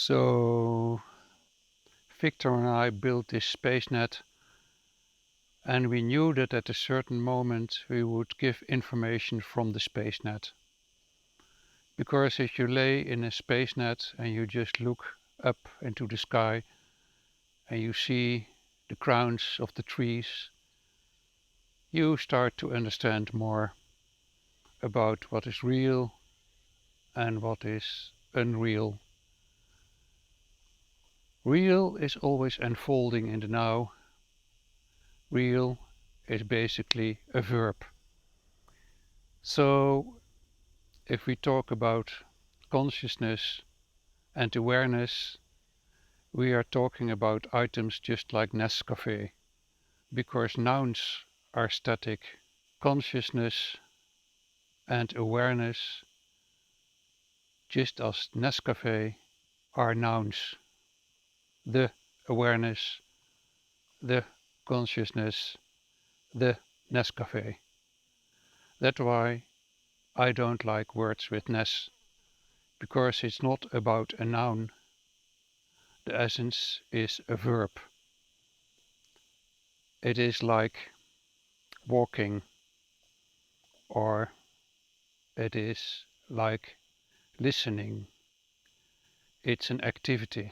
So Victor and I built this space net, and we knew that at a certain moment we would give information from the space net. Because if you lay in a space net and you just look up into the sky and you see the crowns of the trees, you start to understand more about what is real and what is unreal. Real is always unfolding in the now. Real is basically a verb. So if we talk about consciousness and awareness, we are talking about items just like Nescafe, because nouns are static. Consciousness and awareness, just as Nescafe, are nouns. The awareness, the consciousness, the Nescafe. That's why I don't like words with Nes, because it's not about a noun. The essence is a verb. It is like walking, or it is like listening. It's an activity.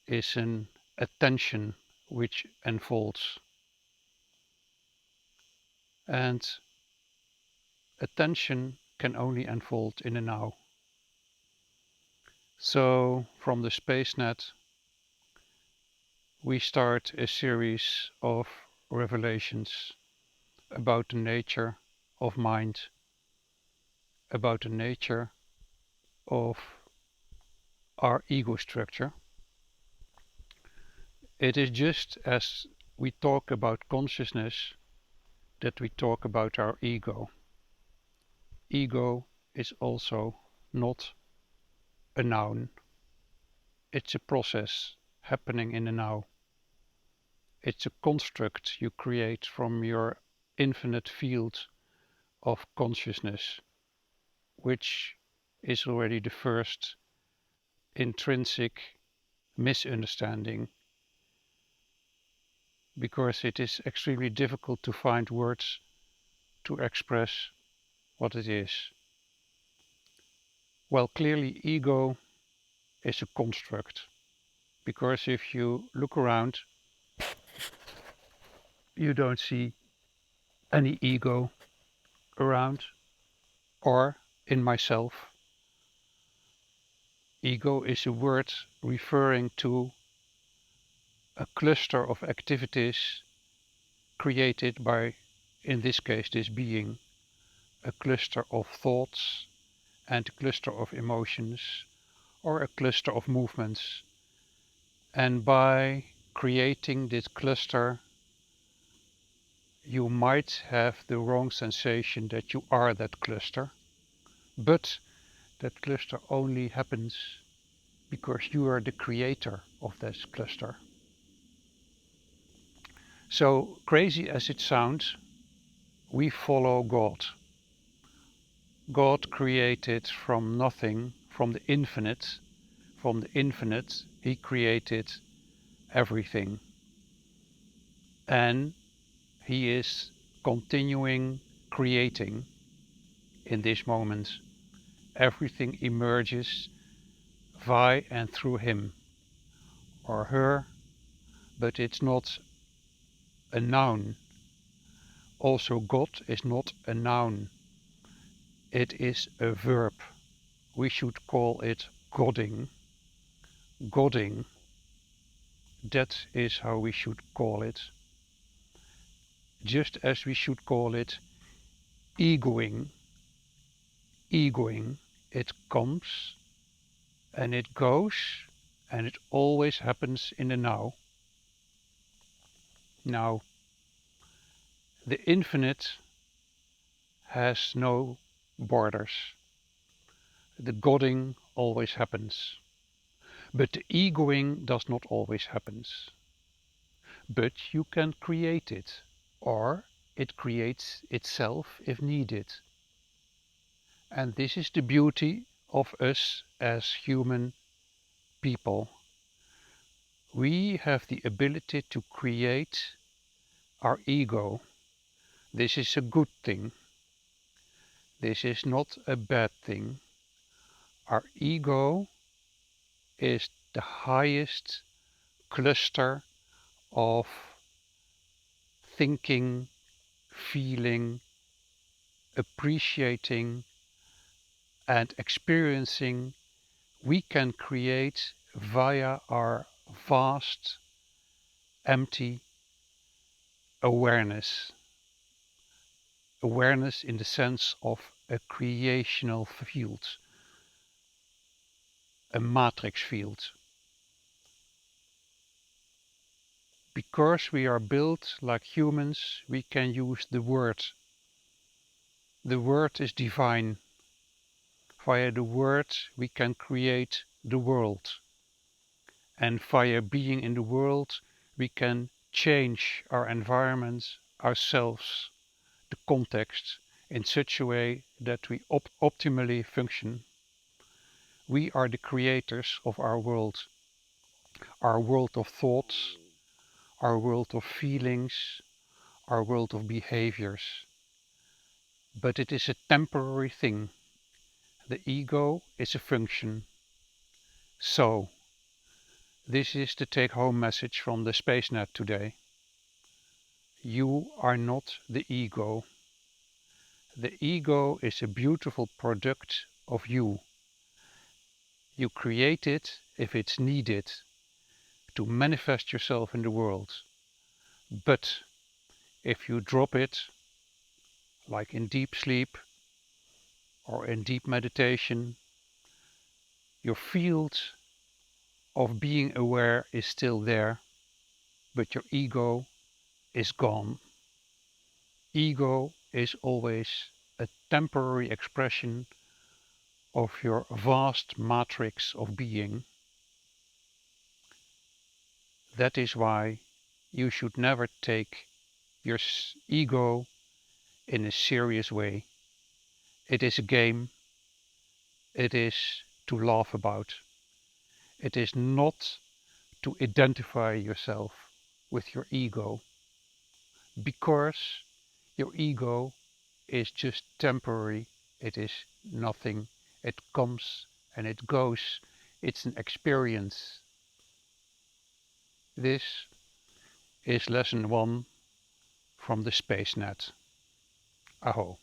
It's an attention which unfolds. And attention can only unfold in the now. So from the SpaceNet we start a series of revelations about the nature of mind, about the nature of our ego structure. It is just as we talk about consciousness that we talk about our ego. Ego is also not a noun. It's a process happening in the now. It's a construct you create from your infinite field of consciousness, which is already the first intrinsic misunderstanding, because it is extremely difficult to find words to express what it is. Well, clearly ego is a construct, because if you look around, you don't see any ego around or in myself. Ego is a word referring to a cluster of activities created by, in this case, this being, a cluster of thoughts and a cluster of emotions, or a cluster of movements. And by creating this cluster, you might have the wrong sensation that you are that cluster, but that cluster only happens because you are the creator of this cluster. So crazy as it sounds, we follow God. God created from nothing, from the infinite. From the infinite, he created everything. And he is continuing creating in this moment. Everything emerges via and through him or her, but it's not a noun. Also, God is not a noun. It is a verb. We should call it Godding. Godding. That is how we should call it. Just as we should call it egoing. Egoing. It comes and it goes, and it always happens in the now. Now, the infinite has no borders. The Godding always happens. But the egoing does not always happen. But you can create it, or it creates itself if needed. And this is the beauty of us as human people, we have the ability to create our ego. This is a good thing. This is not a bad thing. Our ego is the highest cluster of thinking, feeling, appreciating, and experiencing we can create via our vast, empty awareness. Awareness in the sense of a creational field, a matrix field. Because we are built like humans, we can use the word. The word is divine. Via the word we can create the world. And via being in the world we can change our environment, ourselves, the context in such a way that we optimally function. We are the creators of our world of thoughts, our world of feelings, our world of behaviors. But it is a temporary thing. The ego is a function. So, this is the take-home message from the SpaceNet today. You are not the ego. The ego is a beautiful product of you. You create it if it's needed to manifest yourself in the world. But if you drop it, like in deep sleep or in deep meditation, your field of being aware is still there, but your ego is gone. Ego is always a temporary expression of your vast matrix of being. That is why you should never take your ego in a serious way. It is a game. It is to laugh about. It is not to identify yourself with your ego, because your ego is just temporary. It is nothing. It comes and it goes. It's an experience. This is lesson 1 from the SpaceNet. Aho.